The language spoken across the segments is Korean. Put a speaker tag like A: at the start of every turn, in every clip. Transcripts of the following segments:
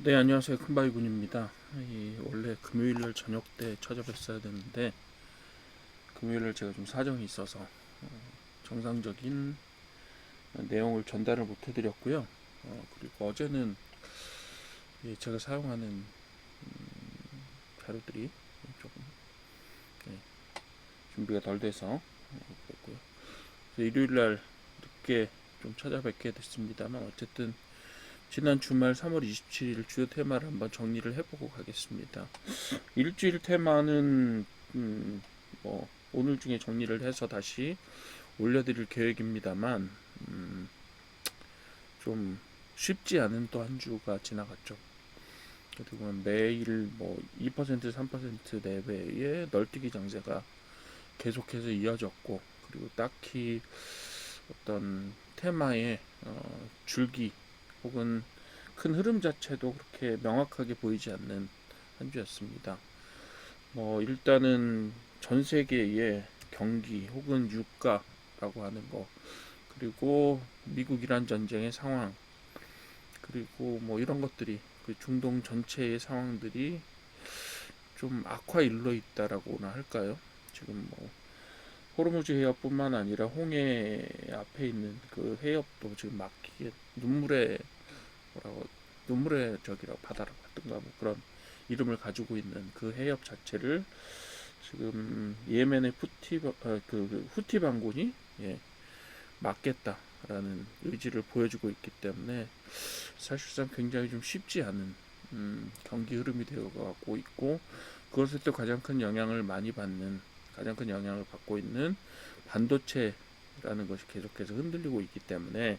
A: 네, 안녕하세요. 큰바위군입니다. 원래 금요일날 저녁 때 찾아뵀어야 되는데 금요일날 제가 좀 사정이 있어서 정상적인 내용을 전달을 못 해드렸고요. 그리고 어제는 제가 사용하는 자료들이 조금 예, 준비가 덜 돼서 그랬고요. 그래서 일요일날 늦게 좀 찾아뵙게 됐습니다만 어쨌든 지난 주말 3월 27일 주요 테마를 한번 정리를 해보고 가겠습니다. 일주일 테마는 오늘 중에 정리를 해서 다시 올려드릴 계획입니다만 좀 쉽지 않은 또 한 주가 지나갔죠. 그리고 매일 2% 3% 내외의 널뛰기 장세가 계속해서 이어졌고, 그리고 딱히 어떤 테마의 줄기 혹은 큰 흐름 자체도 그렇게 명확하게 보이지 않는 한 주였습니다. 일단은 전 세계의 경기 혹은 유가라고 하는 거, 그리고 미국 이란 전쟁의 상황, 그리고 이런 것들이 그 중동 전체의 상황들이 좀 악화일로 있다라고나 할까요? 지금 호르무즈 해협뿐만 아니라 홍해 앞에 있는 그 해협도 지금 막히게 뭐라고 눈물의 저기라고 바다라고 하든가 그런 이름을 가지고 있는 그 해협 자체를 지금 예멘의 후티 반군이 막겠다라는 의지를 보여주고 있기 때문에 사실상 굉장히 좀 쉽지 않은 경기 흐름이 되어가고 있고, 그것을 또 가장 큰 영향을 받고 있는 반도체라는 것이 계속해서 흔들리고 있기 때문에,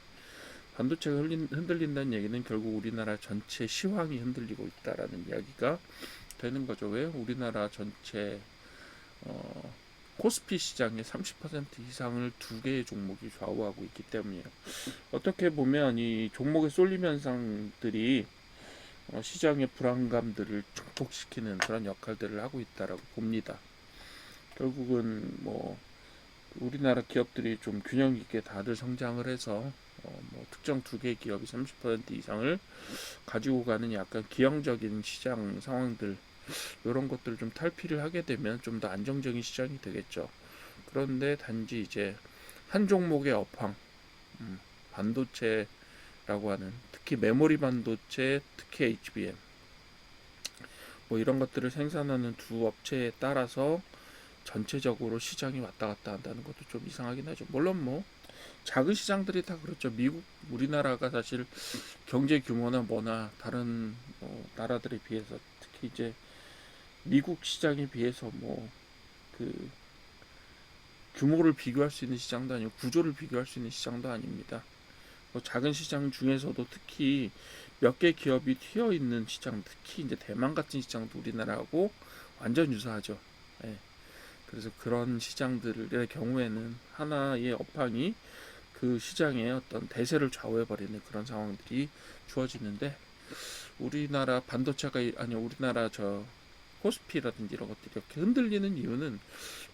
A: 반도체가 흔들린다는 얘기는 결국 우리나라 전체 시황이 흔들리고 있다라는 이야기가 되는 거죠. 왜? 우리나라 전체 코스피 시장의 30% 이상을 두 개의 종목이 좌우하고 있기 때문이에요. 어떻게 보면 이 종목의 쏠림 현상들이 시장의 불안감들을 증폭시키는 그런 역할들을 하고 있다라고 봅니다. 결국은 우리나라 기업들이 좀 균형 있게 다들 성장을 해서 특정 두 개 기업이 30% 이상을 가지고 가는 약간 기형적인 시장 상황들, 이런 것들을 좀 탈피를 하게 되면 좀 더 안정적인 시장이 되겠죠. 그런데 단지 이제 한 종목의 업황, 반도체라고 하는, 특히 메모리 반도체, 특히 HBM 이런 것들을 생산하는 두 업체에 따라서 전체적으로 시장이 왔다 갔다 한다는 것도 좀 이상하긴 하죠. 물론 작은 시장들이 다 그렇죠. 우리나라가 사실 경제 규모나 다른 나라들에 비해서, 특히 이제 미국 시장에 비해서 그 규모를 비교할 수 있는 시장도 아니고 구조를 비교할 수 있는 시장도 아닙니다. 작은 시장 중에서도 특히 몇 개 기업이 튀어 있는 시장, 특히 이제 대만 같은 시장도 우리나라하고 완전 유사하죠. 예. 그래서 그런 시장들의 경우에는 하나의 업황이 그 시장의 어떤 대세를 좌우해버리는 그런 상황들이 주어지는데, 우리나라 반도체가 아니 우리나라 코스피라든지 이런 것들이 이렇게 흔들리는 이유는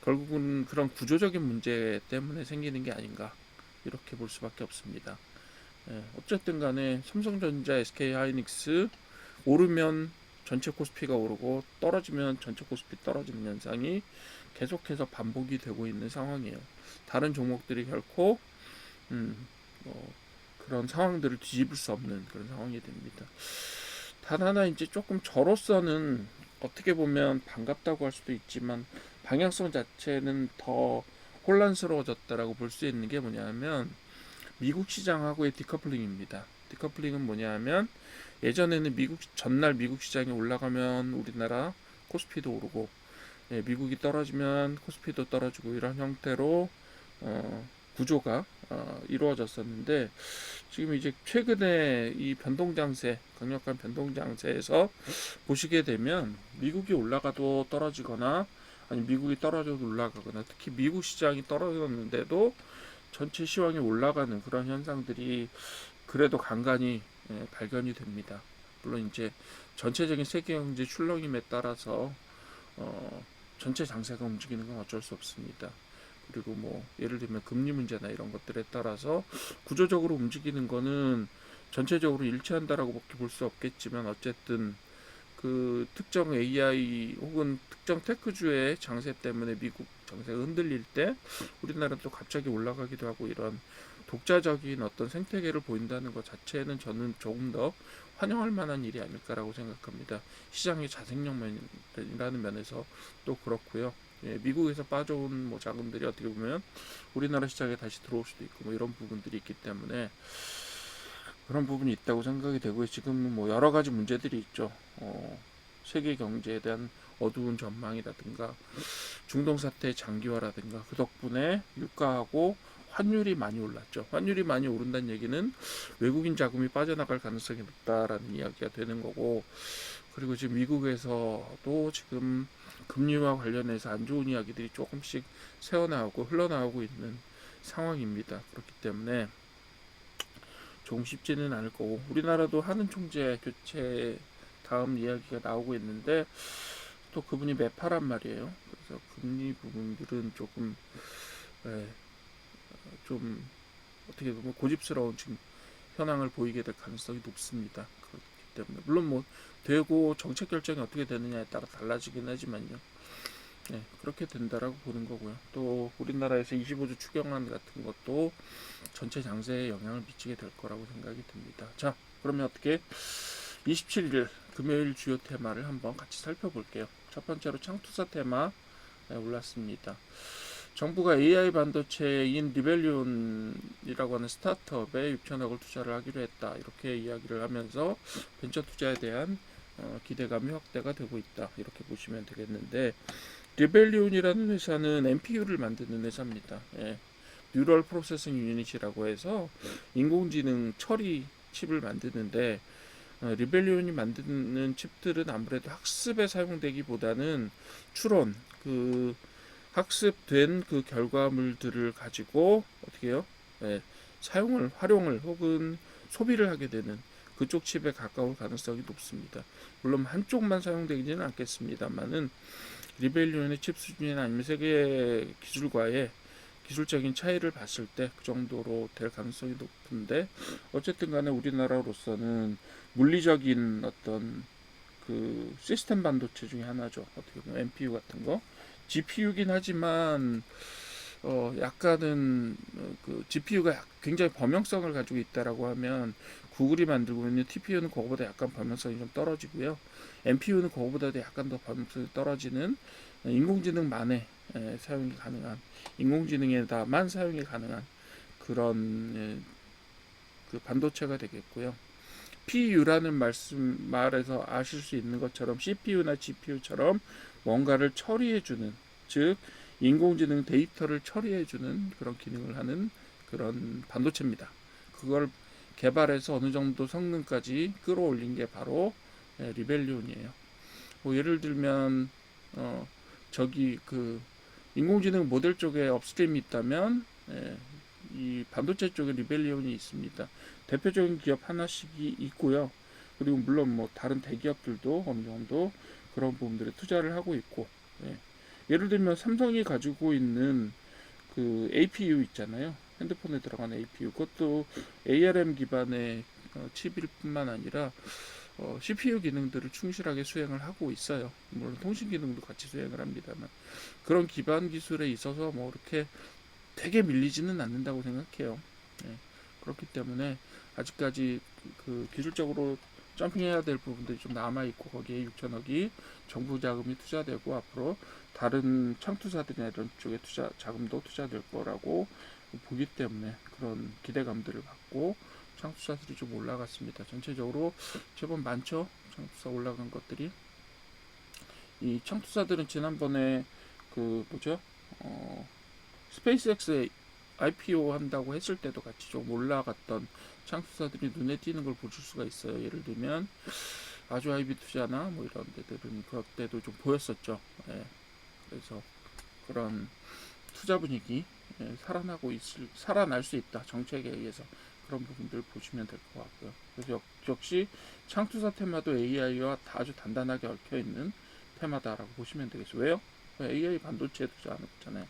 A: 결국은 그런 구조적인 문제 때문에 생기는 게 아닌가, 이렇게 볼 수밖에 없습니다. 어쨌든 간에 삼성전자, SK하이닉스 오르면 전체 코스피가 오르고 떨어지면 전체 코스피 떨어지는 현상이 계속해서 반복이 되고 있는 상황이에요. 다른 종목들이 결코 그런 상황들을 뒤집을 수 없는 그런 상황이 됩니다. 단 하나 이제 조금 저로서는 어떻게 보면 반갑다고 할 수도 있지만 방향성 자체는 더 혼란스러워졌다라고 볼 수 있는 게 뭐냐면 미국 시장하고의 디커플링입니다. 디커플링은 뭐냐면 예전에는 전날 미국 시장이 올라가면 우리나라 코스피도 오르고, 미국이 떨어지면 코스피도 떨어지고, 이런 형태로 구조가 이루어졌었는데, 지금 이제 최근에 이 강력한 변동장세에서 보시게 되면 미국이 올라가도 떨어지거나, 아니 미국이 떨어져도 올라가거나, 특히 미국 시장이 떨어졌는데도 전체 시황이 올라가는 그런 현상들이 그래도 간간히 발견이 됩니다. 물론 이제 전체적인 세계 경제 출렁임에 따라서 전체 장세가 움직이는 건 어쩔 수 없습니다. 그리고 예를 들면 금리 문제나 이런 것들에 따라서 구조적으로 움직이는 거는 전체적으로 일치한다라고밖에 볼 수 없겠지만 어쨌든 그 특정 AI 혹은 특정 테크주의 장세 때문에 미국 장세가 흔들릴 때 우리나라도 갑자기 올라가기도 하고 이런 독자적인 어떤 생태계를 보인다는 것 자체는 저는 조금 더 환영할 만한 일이 아닐까라고 생각합니다. 시장의 자생력이라는 면에서 또 그렇고요. 예, 미국에서 빠져온 뭐 자금들이 어떻게 보면 우리나라 시장에 다시 들어올 수도 있고 뭐 이런 부분들이 있기 때문에 그런 부분이 있다고 생각이 되고요. 지금은 뭐 여러 가지 문제들이 있죠. 세계 경제에 대한 어두운 전망이라든가 중동 사태의 장기화라든가 그 덕분에 유가하고 환율이 많이 올랐죠. 환율이 많이 오른다는 얘기는 외국인 자금이 빠져나갈 가능성이 높다라는 이야기가 되는 거고, 그리고 지금 미국에서도 지금 금리와 관련해서 안 좋은 이야기들이 조금씩 새어나오고 흘러나오고 있는 상황입니다. 그렇기 때문에 조금 쉽지는 않을 거고, 우리나라도 하는 총재 교체 다음 이야기가 나오고 있는데 또 그분이 매파란 말이에요. 그래서 금리 부분들은 조금 좀 어떻게 보면 고집스러운 지금 현황을 보이게 될 가능성이 높습니다. 그렇기 때문에 물론 뭐 되고 정책 결정이 어떻게 되느냐에 따라 달라지긴 하지만요. 네, 그렇게 된다라고 보는 거고요. 또 우리나라에서 25조 추경안 같은 것도 전체 장세에 영향을 미치게 될 거라고 생각이 듭니다. 자, 그러면 어떻게 27일 금요일 주요 테마를 한번 같이 살펴볼게요. 첫 번째로 창투사 테마 올랐습니다. 정부가 AI 반도체인 리벨리온이라고 하는 스타트업에 6천억을 투자를 하기로 했다. 이렇게 이야기를 하면서 벤처 투자에 대한 기대감이 확대가 되고 있다. 이렇게 보시면 되겠는데, 리벨리온이라는 회사는 NPU를 만드는 회사입니다. 예. 뉴럴 프로세싱 유닛이라고 해서 인공지능 처리 칩을 만드는데, 리벨리온이 만드는 칩들은 아무래도 학습에 사용되기보다는 추론, 그 학습된 그 결과물들을 가지고 어떻게 해요? 예, 사용을, 활용을 혹은 소비를 하게 되는 그쪽 칩에 가까울 가능성이 높습니다. 물론 한쪽만 사용되지는 않겠습니다만은 리벨리온의 칩 수준이나 아니면 세계 기술과의 기술적인 차이를 봤을 때 그 정도로 될 가능성이 높은데, 어쨌든 간에 우리나라로서는 물리적인 어떤 그 시스템 반도체 중에 하나죠. 어떻게 보면 NPU 같은 거. GPU긴 하지만 약간은 그 GPU가 굉장히 범용성을 가지고 있다라고 하면 구글이 만들고 있는 TPU는 그거보다 약간 범용성이 좀 떨어지고요. NPU는 그거보다도 약간 더 범용성이 떨어지는 인공지능만의 사용이 가능한, 인공지능에다만 사용이 가능한 그런 그 반도체가 되겠고요. PU라는 말에서 아실 수 있는 것처럼 CPU나 GPU처럼 뭔가를 처리해주는, 즉 인공지능 데이터를 처리해주는 그런 기능을 하는 그런 반도체입니다. 그걸 개발해서 어느 정도 성능까지 끌어올린 게 바로 리벨리온이에요. 뭐 예를 들면 저기 그 인공지능 모델 쪽에 업스트림이 있다면 이 반도체 쪽에 리벨리온이 있습니다. 대표적인 기업 하나씩이 있고요. 그리고 물론 뭐 다른 대기업들도 어느 정도 그런 부분들에 투자를 하고 있고, 예를 들면 삼성이 가지고 있는 그 APU 있잖아요. 핸드폰에 들어가는 APU. 그것도 ARM 기반의 칩일 뿐만 아니라 CPU 기능들을 충실하게 수행을 하고 있어요. 물론 통신 기능도 같이 수행을 합니다만 그런 기반 기술에 있어서 뭐 이렇게 되게 밀리지는 않는다고 생각해요. 예, 그렇기 때문에 아직까지 그 기술적으로 점핑해야 될 부분들이 좀 남아있고, 거기에 6천억이 정부 자금이 투자되고 앞으로 다른 창투사들이나 이런 쪽에 자금도 투자될 거라고 보기 때문에 그런 기대감들을 갖고 창투사들이 좀 올라갔습니다. 전체적으로 제법 많죠. 창투사 올라간 것들이. 이 창투사들은 지난번에 그 뭐죠? 스페이스X에 IPO 한다고 했을 때도 같이 좀 올라갔던 창투사들이 눈에 띄는 걸 보실 수가 있어요. 예를 들면 아주아이비 투자나 뭐 이런 데들은 그때도 좀 보였었죠. 예, 그래서 그런 투자 분위기 살아날 수 있다. 정책에 의해서 그런 부분들 보시면 될 것 같고요. 그래서 역시 창투사 테마도 AI와 아주 단단하게 얽혀 있는 테마다라고 보시면 되겠어요. 왜요? AI 반도체에 투자하는 거잖아요.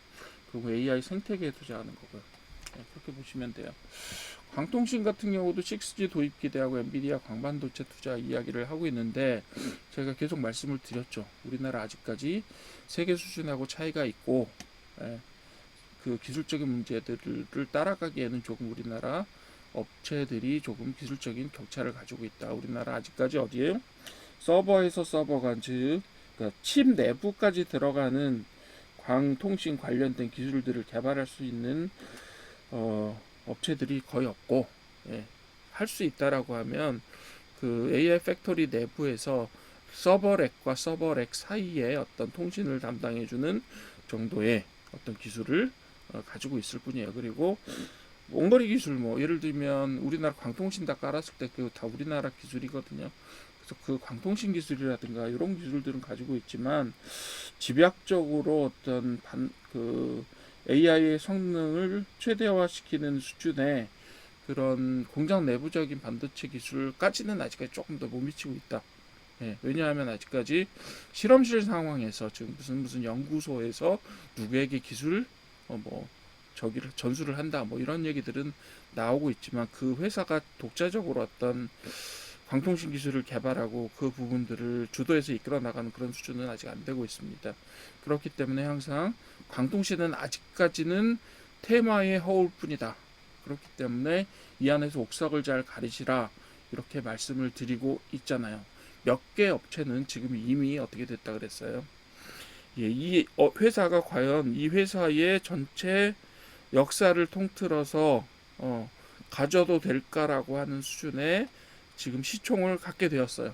A: 그리고 AI 생태계에 투자하는 거고요. 네, 그렇게 보시면 돼요. 광통신 같은 경우도 6G 도입 기대하고 엔비디아 광반도체 투자 이야기를 하고 있는데 제가 계속 말씀을 드렸죠. 우리나라 아직까지 세계 수준하고 차이가 있고 예, 그 기술적인 문제들을 따라가기에는 조금 우리나라 업체들이 조금 기술적인 격차를 가지고 있다. 우리나라 아직까지 어디에요? 서버에서 서버간 즉 그러니까 칩 내부까지 들어가는 광통신 관련된 기술들을 개발할 수 있는 업체들이 거의 없고 예, 할 수 있다라고 하면 그 AI 팩토리 내부에서 서버렉과 서버렉 사이에 어떤 통신을 담당해주는 정도의 어떤 기술을 가지고 있을 뿐이에요. 그리고 원거리 기술 뭐 예를 들면 우리나라 광통신 다 깔았을 때 그 다 우리나라 기술이거든요. 그래서 그 광통신 기술이라든가 이런 기술들은 가지고 있지만 집약적으로 어떤 그 AI의 성능을 최대화시키는 수준의 그런 공장 내부적인 반도체 기술까지는 아직까지 조금 더 못 미치고 있다. 예, 왜냐하면 아직까지 실험실 상황에서 지금 무슨 연구소에서 누구에게 기술 뭐 저기를 전수를 한다 뭐 이런 얘기들은 나오고 있지만 그 회사가 독자적으로 어떤 광통신 기술을 개발하고 그 부분들을 주도해서 이끌어 나가는 그런 수준은 아직 안 되고 있습니다. 그렇기 때문에 항상 광통신은 아직까지는 테마의 허울 뿐이다. 그렇기 때문에 이 안에서 옥석을 잘 가리시라 이렇게 말씀을 드리고 있잖아요. 몇 개 업체는 지금 이미 어떻게 됐다 그랬어요. 예, 이 회사가 과연 이 회사의 전체 역사를 통틀어서 가져도 될까라고 하는 수준의 지금 시총을 갖게 되었어요.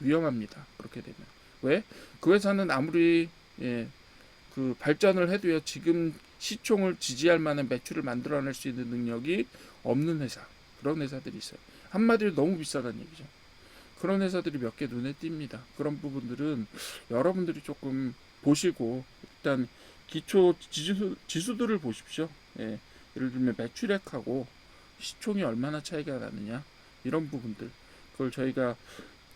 A: 위험합니다. 그렇게 되면. 왜? 그 회사는 아무리 그 발전을 해도요. 지금 시총을 지지할 만한 매출을 만들어낼 수 있는 능력이 없는 회사. 그런 회사들이 있어요. 한마디로 너무 비싸다는 얘기죠. 그런 회사들이 몇 개 눈에 띕니다. 그런 부분들은 여러분들이 조금 보시고 일단 기초 지수들을 보십시오. 예, 예를 들면 매출액하고 시총이 얼마나 차이가 나느냐 이런 부분들 그걸 저희가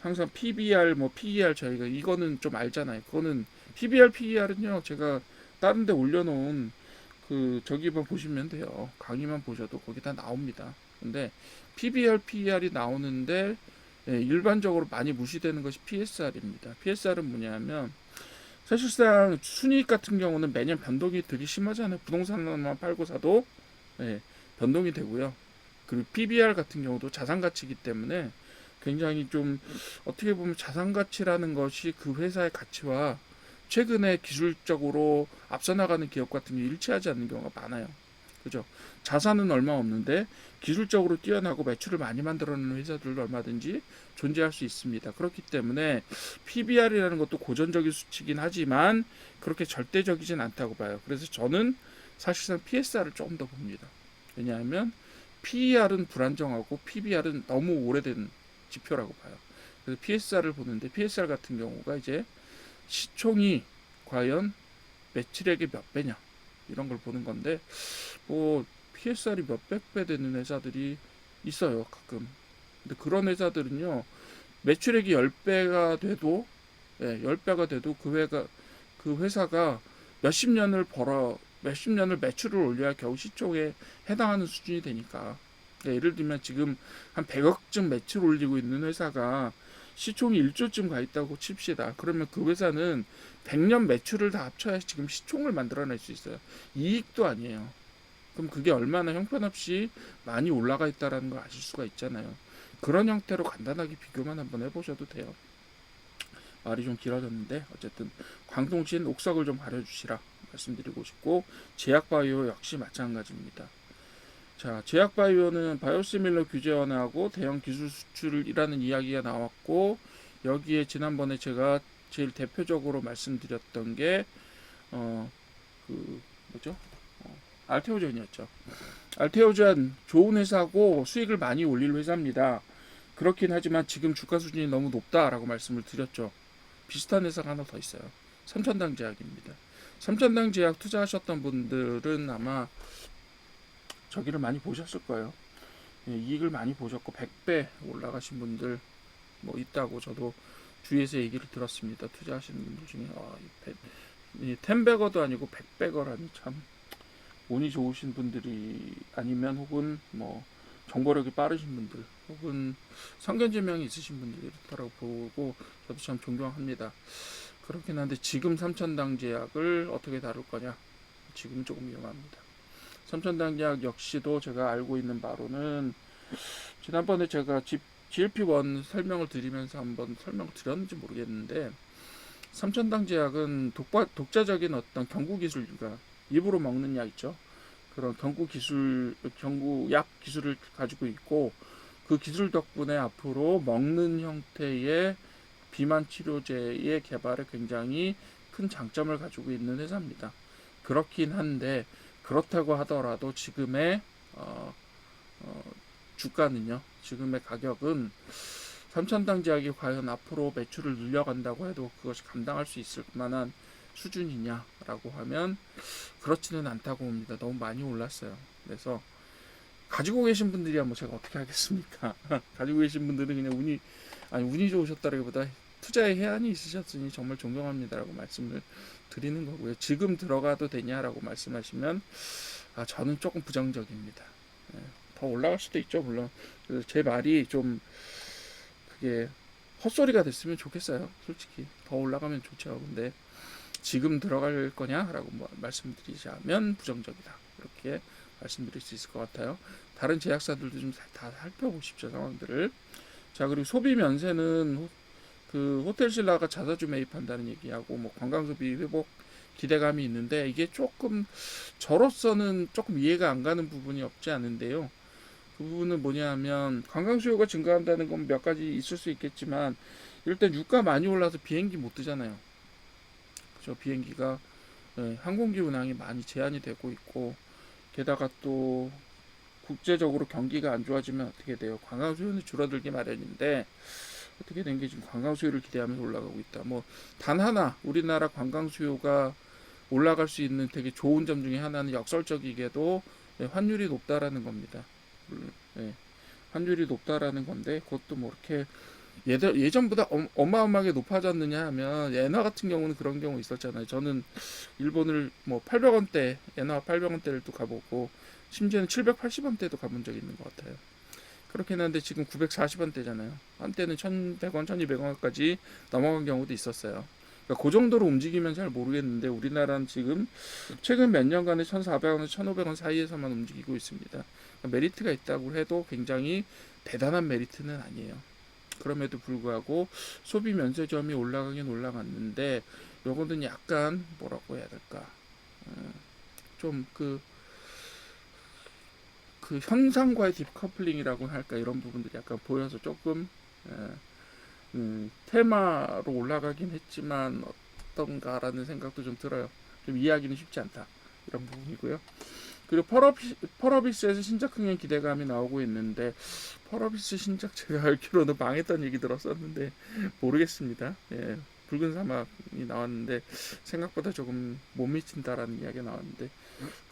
A: 항상 PBR 뭐 PER 저희가 이거는 좀 알잖아요. 그거는 PBR PER은요 제가 다른 데 올려놓은 그 저기만 보시면 돼요. 강의만 보셔도 거기 다 나옵니다. 근데 PBR PER이 나오는데 예, 일반적으로 많이 무시되는 것이 PSR입니다. PSR은 뭐냐면 사실상 순이익 같은 경우는 매년 변동이 되게 심하잖아요. 부동산만 팔고 사도 예, 변동이 되고요. 그리고 PBR 같은 경우도 자산 가치이기 때문에 굉장히 좀 어떻게 보면 자산 가치라는 것이 그 회사의 가치와 최근에 기술적으로 앞서 나가는 기업 같은 게 일치하지 않는 경우가 많아요. 그죠? 자산은 얼마 없는데 기술적으로 뛰어나고 매출을 많이 만들어내는 회사들도 얼마든지 존재할 수 있습니다. 그렇기 때문에 PBR이라는 것도 고전적인 수치긴 하지만 그렇게 절대적이진 않다고 봐요. 그래서 저는 사실상 PSR을 조금 더 봅니다. 왜냐하면 PER은 불안정하고 PBR은 너무 오래된 지표라고 봐요. 그래서 PSR을 보는데 PSR 같은 경우가 이제 시총이 과연 매출액의 몇 배냐 이런 걸 보는 건데 뭐 PSR이 몇백 배 되는 회사들이 있어요 가끔. 근데 그런 회사들은요 매출액이 10배가 돼도 10배가 돼도 그 회사가 몇십 년을 매출을 올려야 겨우 시총에 해당하는 수준이 되니까. 그러니까 예를 들면 지금 한 100억쯤 매출 올리고 있는 회사가 시총이 1조쯤 가 있다고 칩시다. 그러면 그 회사는 100년 매출을 다 합쳐야 지금 시총을 만들어낼 수 있어요. 이익도 아니에요. 그럼 그게 얼마나 형편없이 많이 올라가 있다는 걸 아실 수가 있잖아요. 그런 형태로 간단하게 비교만 한번 해보셔도 돼요. 말이 좀 길어졌는데 어쨌든 광통신 옥석을 좀 가려주시라 말씀드리고 싶고 제약바이오 역시 마찬가지입니다. 자, 제약바이오는 바이오시밀러 규제 완화하고 대형 기술 수출이라는 이야기가 나왔고 여기에 지난번에 제가 제일 대표적으로 말씀드렸던 게 그 뭐죠? 알테오전이었죠. 알테오전 좋은 회사고 수익을 많이 올릴 회사입니다. 그렇긴 하지만 지금 주가 수준이 너무 높다라고 말씀을 드렸죠. 비슷한 회사가 하나 더 있어요. 삼천당 제약입니다. 삼천당 제약 투자하셨던 분들은 아마 저기를 많이 보셨을 거예요. 예, 이익을 많이 보셨고 100배 올라가신 분들 뭐 있다고 저도 주위에서 얘기를 들었습니다. 투자하시는 분들 중에 이 텐베거도 아니고 100배거라니 참 운이 좋으신 분들이 아니면 혹은 뭐 정보력이 빠르신 분들 혹은 성견지명이 있으신 분들이 이렇다고 보고 저도 참 존경합니다. 그렇긴 한데 지금 삼천당제약을 어떻게 다룰 거냐, 지금 조금 위험합니다. 삼천당제약 역시도 제가 알고 있는 바로는 지난번에 제가 GLP-1 설명을 드리면서 한번 설명을 드렸는지 모르겠는데, 삼천당제약은 독자적인 어떤 경구 기술과 입으로 먹는 약 있죠. 그런 경구약 기술을 가지고 있고, 그 기술 덕분에 앞으로 먹는 형태의 비만 치료제의 개발에 굉장히 큰 장점을 가지고 있는 회사입니다. 그렇긴 한데, 그렇다고 하더라도 지금의 어, 주가는요, 지금의 가격은 삼천당제약이 과연 앞으로 매출을 늘려간다고 해도 그것이 감당할 수 있을 만한 수준이냐라고 하면 그렇지는 않다고 봅니다. 너무 많이 올랐어요. 그래서 가지고 계신 분들이야 뭐 제가 어떻게 하겠습니까? 가지고 계신 분들은 그냥 운이 좋으셨다기보다 투자에 해안이 있으셨으니 정말 존경합니다라고 말씀을 드리는 거고요. 지금 들어가도 되냐라고 말씀하시면 저는 조금 부정적입니다. 예, 더 올라갈 수도 있죠, 물론. 그래서 제 말이 좀 그게 헛소리가 됐으면 좋겠어요. 솔직히 더 올라가면 좋죠. 근데 지금 들어갈 거냐라고 말씀드리자면 부정적이다. 그렇게 말씀드릴 수 있을 것 같아요. 다른 제약사들도 좀 다 살펴보십시오, 상황들을. 자, 그리고 소비 면세는 그 호텔신라가 자사주 매입한다는 얘기하고 뭐 관광소비 회복 기대감이 있는데, 이게 조금 저로서는 조금 이해가 안 가는 부분이 없지 않은데요. 그 부분은 뭐냐 하면, 관광 수요가 증가한다는 건 몇 가지 있을 수 있겠지만, 일단 유가 많이 올라서 비행기 못 뜨잖아요. 그죠? 비행기가 항공기 운항이 많이 제한이 되고 있고, 게다가 또 국제적으로 경기가 안 좋아지면 어떻게 돼요? 관광 수요는 줄어들기 마련인데, 어떻게 된 게 지금 관광 수요를 기대하면서 올라가고 있다. 뭐 단 하나 우리나라 관광 수요가 올라갈 수 있는 되게 좋은 점 중에 하나는 역설적이게도 환율이 높다라는 겁니다. 예, 환율이 높다라는 건데, 그것도 뭐 이렇게 예전보다 어마어마하게 높아졌느냐 하면, 엔화 같은 경우는 그런 경우 있었잖아요. 저는 일본을 뭐 800원대, 엔화 800원대를 또 가보고, 심지어는 780원대도 가본 적이 있는 것 같아요. 그렇긴 한데 지금 940원대잖아요. 한때는 1100원, 1200원까지 넘어간 경우도 있었어요. 그러니까 그 정도로 움직이면 잘 모르겠는데, 우리나라는 지금 최근 몇 년간에 1,400원에서 1,500원 사이에서만 움직이고 있습니다. 그러니까 메리트가 있다고 해도 굉장히 대단한 메리트는 아니에요. 그럼에도 불구하고 소비 면세점이 올라가긴 올라갔는데, 요거는 약간 뭐라고 해야 될까, 좀 그 현상과의 딥커플링이라고 할까, 이런 부분들이 약간 보여서 조금 테마로 올라가긴 했지만 어떤가라는 생각도 좀 들어요. 좀 이해하기는 쉽지 않다, 이런 부분이고요. 그리고 펄어비스에서 신작 흥행 기대감이 나오고 있는데, 펄어비스 신작 제가 알기로는 망했다는 얘기 들었었는데 모르겠습니다. 예, 붉은 사막이 나왔는데 생각보다 조금 못 미친다라는 이야기가 나왔는데,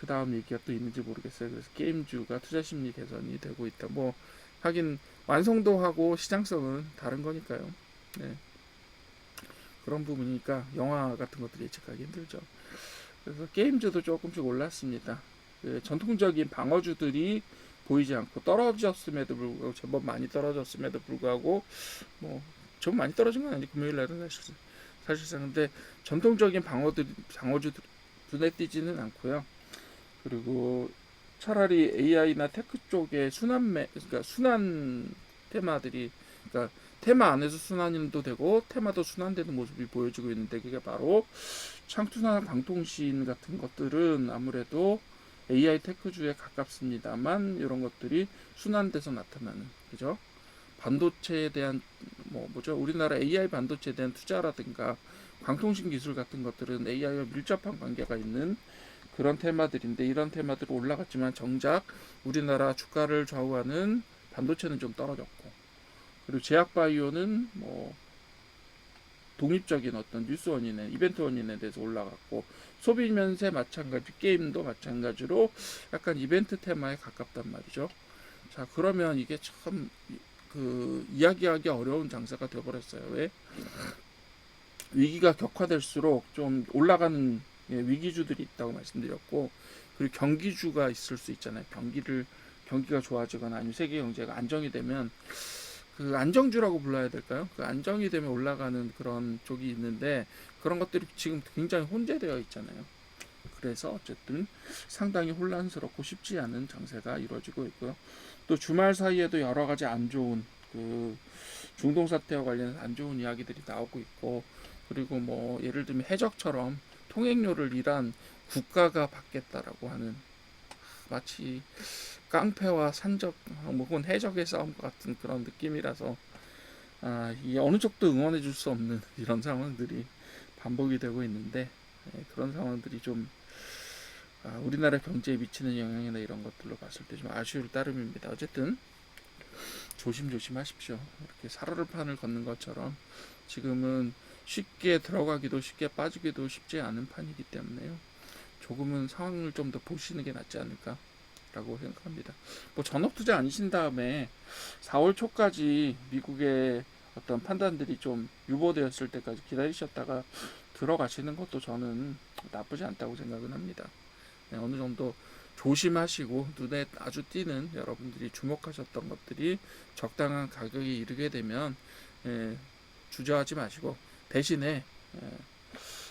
A: 그 다음 얘기가 또 있는지 모르겠어요. 그래서 게임주가 투자 심리 개선이 되고 있다. 뭐 하긴 완성도하고 시장성은 다른 거니까요. 네, 그런 부분이니까 영화 같은 것들 예측하기 힘들죠. 그래서 게임주도 조금씩 올랐습니다. 전통적인 방어주들이 보이지 않고, 떨어졌음에도 불구하고, 제법 많이 떨어졌음에도 불구하고, 뭐 좀 많이 떨어진 건 아니고, 금요일 날은 사실상. 근데 전통적인 방어주 눈에 띄지는 않고요. 그리고 차라리 AI나 테크 쪽에 그러니까 순환 테마들이, 그러니까 테마 안에서 순환도 되고 테마도 순환되는 모습이 보여지고 있는데, 그게 바로 창투나 광통신 같은 것들은 아무래도 AI 테크주에 가깝습니다만, 이런 것들이 순환돼서 나타나는, 그죠? 반도체에 대한 우리나라 AI 반도체에 대한 투자라든가 광통신 기술 같은 것들은 AI와 밀접한 관계가 있는 그런 테마들인데, 이런 테마들이 올라갔지만 정작 우리나라 주가를 좌우하는 반도체는 좀 떨어졌고, 그리고 제약바이오는 뭐 독립적인 어떤 뉴스 원인에, 이벤트 원인에 대해서 올라갔고, 소비 면세 마찬가지, 게임도 마찬가지로 약간 이벤트 테마에 가깝단 말이죠. 자, 그러면 이게 참 이야기하기 어려운 장사가 되어버렸어요. 왜? 위기가 격화될수록 좀 올라가는 위기주들이 있다고 말씀드렸고, 그리고 경기주가 있을 수 있잖아요. 경기가 좋아지거나 아니면 세계 경제가 안정이 되면 그 안정주라고 불러야 될까요? 그 안정이 되면 올라가는 그런 쪽이 있는데 그런 것들이 지금 굉장히 혼재되어 있잖아요. 그래서 어쨌든 상당히 혼란스럽고 쉽지 않은 장세가 이루어지고 있고요. 또 주말 사이에도 여러 가지 안 좋은 그 중동 사태와 관련해서 안 좋은 이야기들이 나오고 있고, 그리고 뭐 예를 들면 해적처럼 통행료를 이란 국가가 받겠다라고 하는, 마치 깡패와 산적 혹은 해적의 싸움 같은 그런 느낌이라서 이 어느 쪽도 응원해 줄 수 없는 이런 상황들이 반복이 되고 있는데, 그런 상황들이 좀 우리나라 경제에 미치는 영향이나 이런 것들로 봤을 때 좀 아쉬울 따름입니다. 어쨌든 조심조심 하십시오. 이렇게 살얼음판을 걷는 것처럼 지금은 쉽게 들어가기도 쉽게 빠지기도 쉽지 않은 판이기 때문에요. 조금은 상황을 좀 더 보시는 게 낫지 않을까라고 생각합니다. 뭐 전업 투자 아니신 다음에 4월 초까지 미국의 어떤 판단들이 좀 유보되었을 때까지 기다리셨다가 들어가시는 것도 저는 나쁘지 않다고 생각은 합니다. 네, 어느 정도 조심하시고 눈에 아주 띄는 여러분들이 주목하셨던 것들이 적당한 가격에 이르게 되면 주저하지 마시고, 대신에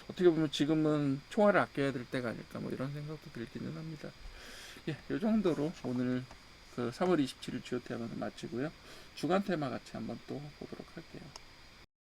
A: 어떻게 보면 지금은 총알을 아껴야 될 때가 아닐까 뭐 이런 생각도 들기는 합니다. 이 정도로 오늘 그 3월 27일 GOT 하면 마치고요. 주간 테마 같이 한번 또 보도록 할게요.